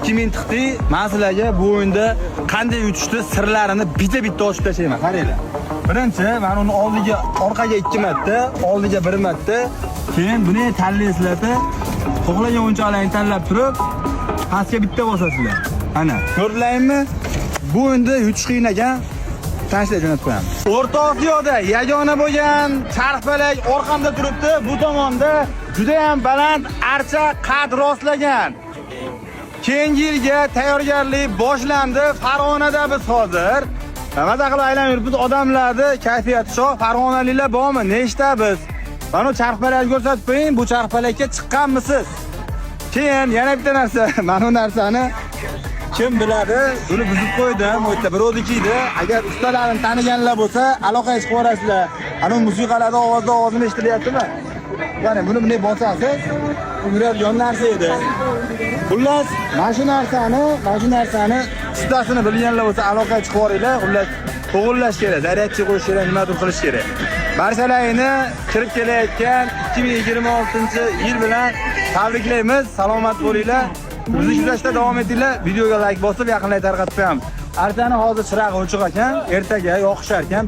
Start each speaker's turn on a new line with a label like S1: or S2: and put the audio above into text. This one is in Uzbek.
S1: 2000 tiqdi. Men sizlarga bu o'yinda qanday yutishni sirlarini bitta ochib tashlayman. Qaranglar. Birinchi, men uni orqaga 2 marta, oldiga 1 marta, keyin buni tanlaysizlar-da. Xo'g'lagan o'yinchoqlarni tanlab turib, pastga bitta bosasizlar. Ana, ko'rdingizmi? Bu o'yinda yutish qiyin ekan. Tashlab jo'natib qo'yamiz. O'rta Osiyoda yagona bo'lgan charxpalak orqamda turibdi. Bu tomonda juda ham baland archa qad rostlagan. Keyingi yilga tayyorgarlik boshlandi. Farg'onada biz hozir nima qilib aylanib yuribmiz? Odamlarni kayfiyati shu. Farg'onaliklar bormi? Nechta biz? Mana bu charxpalakni ko'rsatib qo'ying. Bu charxpalakka chiqqanmisiz? Keyin yana bitta narsa. Mana bu narsani kim biladi? Buni buzib qo'ydim. Bu yerda birovnikida. Agar ustalarni taniganlar bo'lsa, aloqaga chiqib orasizlar. Ana musiqalarda ovozim eshitilyaptimi? Ya'ni buni bunday bosasiz, yurib yon narsa edi. Xullas, mana shu narsani ustasini bilganlar bo'lsa aloqaga chiqib oringlar. Xullas, to'g'rilash kerak, zaryadchi qo'yish kerak, nimadir qilish kerak. Barchalarini kirib kelayotgan 2026-yil bilan tabriklaymiz. Salomat bo'linglar. Bizni kuzatishda davom etinglar. Videoga like bosib, yaqinlarga tarqatib qo'yamiz. Archani hozir chirog'i o'chiq ekan, ertaga yoqishar ekan.